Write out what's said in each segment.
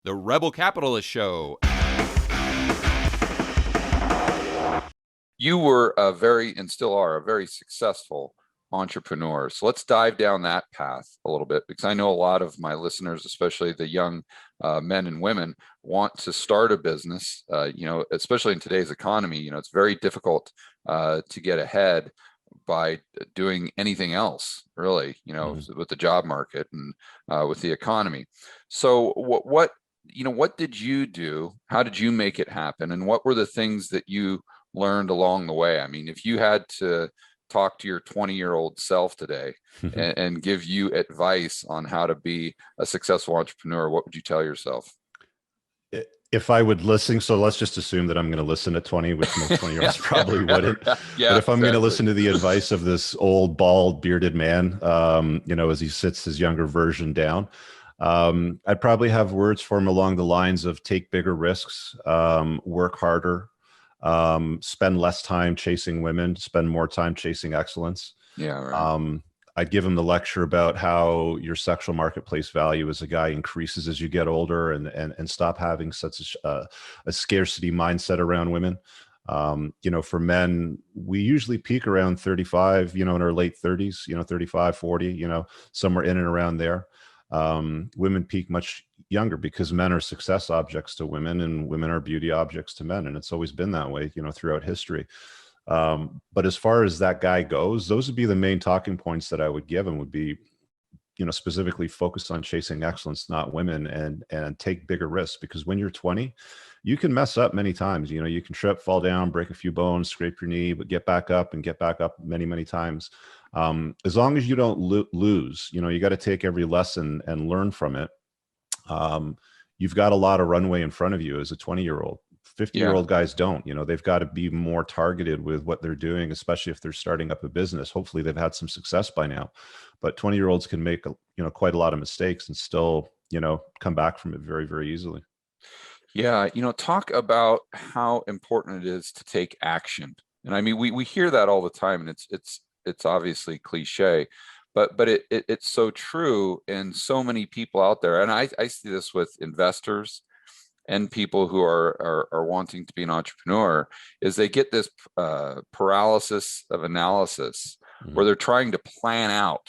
The Rebel Capitalist Show. You were and still are a very successful entrepreneur. So let's dive down that path a little bit, because I know a lot of my listeners, especially the young men and women, want to start a business. Especially in today's economy, it's very difficult to get ahead by doing anything else, really, with the job market and with the economy. So what did you do? How did you make it happen? And what were the things that you learned along the way? I mean, if you had to talk to your 20-year-old self today and give you advice on how to be a successful entrepreneur, what would you tell yourself? If I would listen, so let's just assume that I'm going to listen at 20, which most 20-year-olds probably wouldn't. Yeah, but if I'm exactly. going to listen to the advice of this old, bald, bearded man, as he sits his younger version down, I'd probably have words for him along the lines of take bigger risks, work harder, spend less time chasing women, spend more time chasing excellence. Yeah, right. I'd give him the lecture about how your sexual marketplace value as a guy increases as you get older, and stop having such a scarcity mindset around women. For men, we usually peak around 35, in our late 30s, 35, 40, somewhere in and around there. Women peak much younger because men are success objects to women and women are beauty objects to men. And it's always been that way, throughout history. But as far as that guy goes, those would be the main talking points that I would give him, would be, specifically focus on chasing excellence, not women, and take bigger risks. Because when you're 20, you can mess up many times. You can trip, fall down, break a few bones, scrape your knee, but get back up and get back up many, many times. As long as you don't lose, you got to take every lesson and learn from it. You've got a lot of runway in front of you as a 20-year-old. 50-year-old guys don't. They've got to be more targeted with what they're doing, especially if they're starting up a business. Hopefully they've had some success by now, but 20-year-olds can make quite a lot of mistakes and still come back from it very, very easily. Yeah, talk about how important it is to take action. And I mean, we hear that all the time, and it's obviously cliche, but it's so true. And so many people out there, and I see this with investors and people who are wanting to be an entrepreneur, is they get this paralysis of analysis, where they're trying to plan out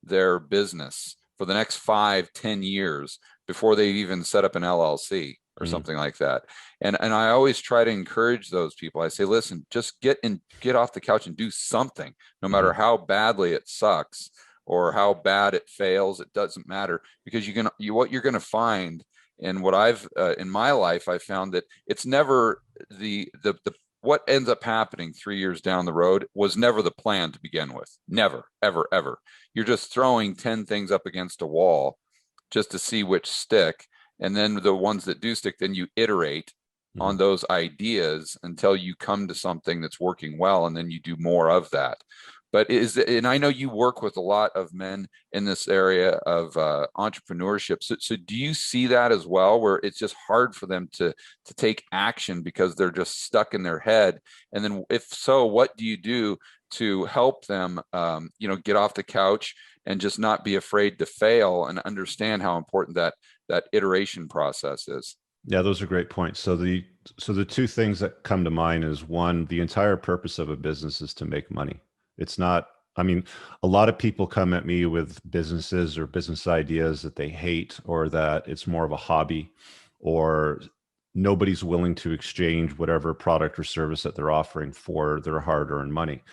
their business for the next 5-10 years before they even set up an LLC or something like that. And I always try to encourage those people. I say, listen, just get off the couch and do something, no matter how badly it sucks or how bad it fails. It doesn't matter, because what you're going to find. And what I've in my life, I found that it's never the what ends up happening 3 years down the road was never the plan to begin with. Never, ever, ever. You're just throwing 10 things up against a wall just to see which stick. And then the ones that do stick, then you iterate on those ideas until you come to something that's working well. And then you do more of that. And I know you work with a lot of men in this area of entrepreneurship. So do you see that as well, where it's just hard for them to take action because they're just stuck in their head? And then if so, what do you do to help them, get off the couch and just not be afraid to fail and understand how important that iteration process is? Yeah, those are great points. So the two things that come to mind is, one, the entire purpose of a business is to make money. It's not, a lot of people come at me with businesses or business ideas that they hate, or that it's more of a hobby, or nobody's willing to exchange whatever product or service that they're offering for their hard-earned money.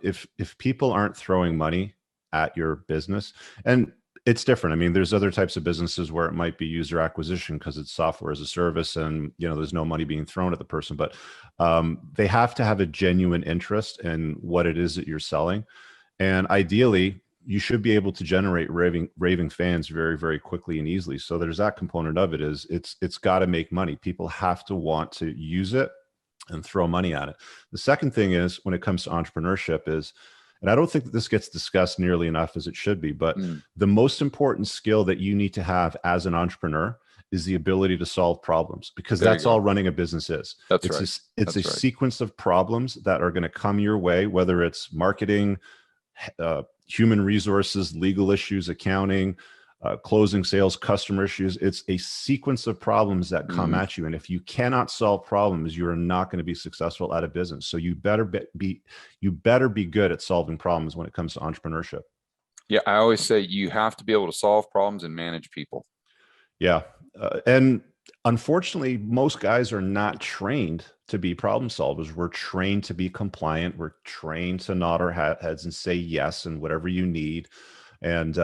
If people aren't throwing money at your business, and it's different. There's other types of businesses where it might be user acquisition because it's software as a service, and there's no money being thrown at the person. But they have to have a genuine interest in what it is that you're selling, and ideally, you should be able to generate raving fans very, very quickly and easily. So there's that component of it. Is it's got to make money. People have to want to use it and throw money at it. The second thing is, when it comes to entrepreneurship, is, and I don't think that this gets discussed nearly enough as it should be, but the most important skill that you need to have as an entrepreneur is the ability to solve problems, because that's all running a business is. It's a sequence of problems that are going to come your way, whether it's marketing, human resources, legal issues, accounting, closing sales, customer issues. It's a sequence of problems that come at you. And if you cannot solve problems, you are not going to be successful at a business. So you better be good at solving problems when it comes to entrepreneurship. Yeah, I always say you have to be able to solve problems and manage people. Yeah. And unfortunately, most guys are not trained to be problem solvers. We're trained to be compliant. We're trained to nod our heads and say yes and whatever you need. And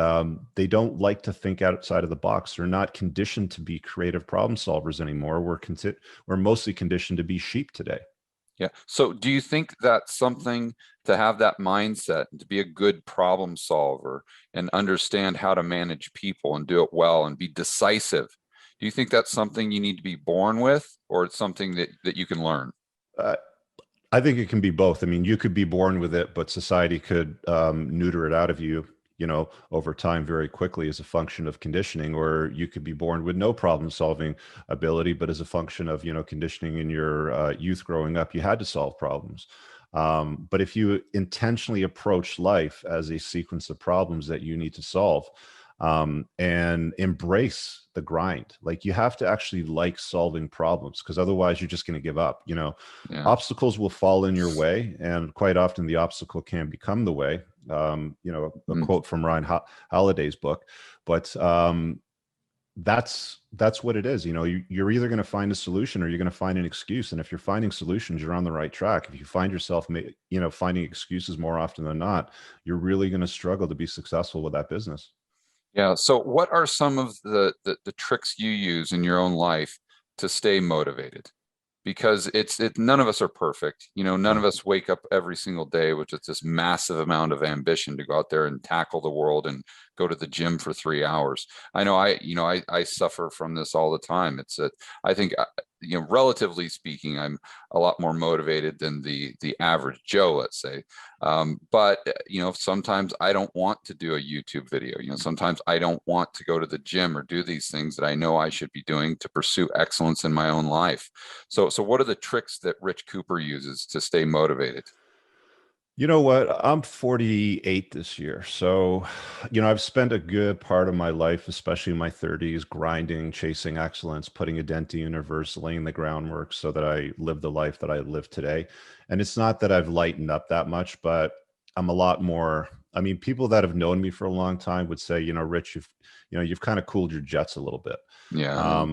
they don't like to think outside of the box. They're not conditioned to be creative problem solvers anymore. We're mostly conditioned to be sheep today. Yeah. So do you think that's something to have that mindset and to be a good problem solver and understand how to manage people and do it well and be decisive? Do you think that's something you need to be born with, or it's something that you can learn? I think it can be both. I mean, you could be born with it, but society could neuter it out of you, over time very quickly as a function of conditioning. Or you could be born with no problem solving ability, but as a function of, conditioning in your youth growing up, you had to solve problems. But if you intentionally approach life as a sequence of problems that you need to solve, and embrace the grind, like you have to actually like solving problems, because otherwise you're just going to give up. Yeah. Obstacles will fall in your way, and quite often the obstacle can become the way. A quote from Ryan Holiday's book, but that's what it is. You're either going to find a solution or you're going to find an excuse. And if you're finding solutions, you're on the right track. If you find yourself finding excuses more often than not, you're really going to struggle to be successful with that business. Yeah. So what are some of the tricks you use in your own life to stay motivated? Because none of us are perfect. None of us wake up every single day with just this massive amount of ambition to go out there and tackle the world and go to the gym for 3 hours. I know I suffer from this all the time. I think, relatively speaking, I'm a lot more motivated than the average Joe, let's say. But sometimes I don't want to do a YouTube video. Sometimes I don't want to go to the gym or do these things that I know I should be doing to pursue excellence in my own life. So what are the tricks that Rich Cooper uses to stay motivated? You know what? I'm 48 this year. So, I've spent a good part of my life, especially in my 30s, grinding, chasing excellence, putting a dent in the universe, laying the groundwork so that I live the life that I live today. And it's not that I've lightened up that much, but I'm a lot more. I mean, people that have known me for a long time would say, Rich, you've kind of cooled your jets a little bit. Yeah.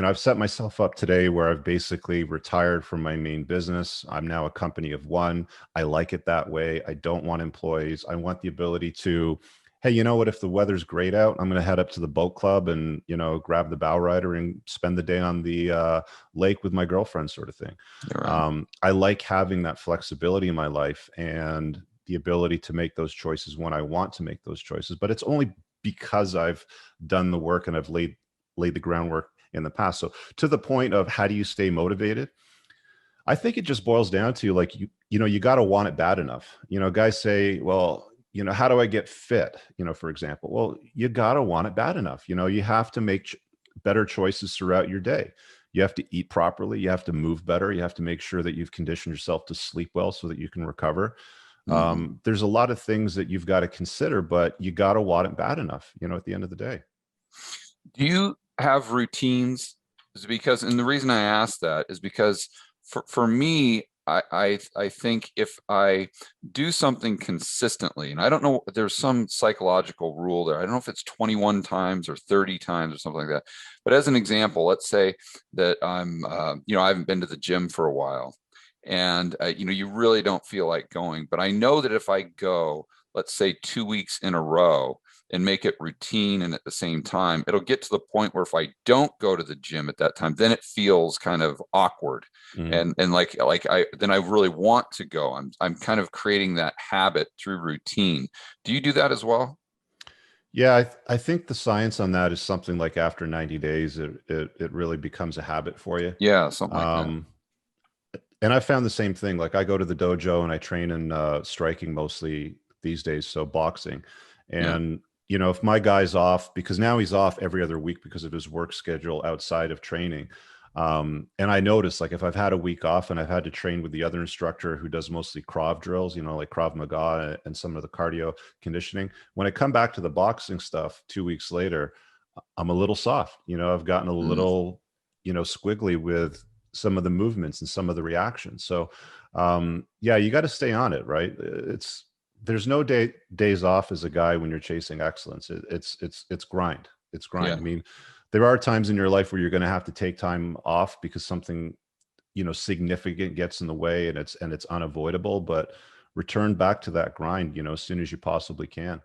I've set myself up today where I've basically retired from my main business. I'm now a company of one. I like it that way. I don't want employees. I want the ability to, hey, you know what? If the weather's great out, I'm going to head up to the boat club and, grab the bow rider and spend the day on the lake with my girlfriend, sort of thing. Right. I like having that flexibility in my life and the ability to make those choices when I want to make those choices. But it's only because I've done the work and I've laid the groundwork in the past. So to the point of how do you stay motivated? I think it just boils down to like, you got to want it bad enough. Guys say, well, how do I get fit? For example, well, you got to want it bad enough. You have to make better choices throughout your day. You have to eat properly. You have to move better. You have to make sure that you've conditioned yourself to sleep well so that you can recover. There's a lot of things that you've got to consider, but you got to want it bad enough, at the end of the day. Do you have routines? And the reason I ask that is because for me, I think if I do something consistently, and I don't know, there's some psychological rule there. I don't know if it's 21 times or 30 times or something like that. But as an example, let's say that I'm, I haven't been to the gym for a while, and you really don't feel like going. But I know that if I go, let's say 2 weeks in a row, and make it routine, and at the same time, it'll get to the point where if I don't go to the gym at that time, then it feels kind of awkward. And like I really want to go. I'm kind of creating that habit through routine. Do you do that as well? Yeah, I think the science on that is something like after 90 days, it really becomes a habit for you. Yeah, something like that. And I found the same thing. Like I go to the dojo and I train in striking mostly these days, so boxing. And if my guy's off, because now he's off every other week because of his work schedule outside of training, And I notice, like, if I've had a week off and I've had to train with the other instructor who does mostly Krav drills, you know, like Krav Maga and some of the cardio conditioning, when I come back to the boxing stuff 2 weeks later, I'm a little soft. You know, I've gotten a Mm. little, you know, squiggly with some of the movements and some of the reactions. So, yeah, you got to stay on it, right? There's no days off as a guy when you're chasing excellence. It's grind. It's grind. Yeah. I mean, there are times in your life where you're going to have to take time off because something, you know, significant gets in the way, and it's unavoidable, but return back to that grind, you know, as soon as you possibly can.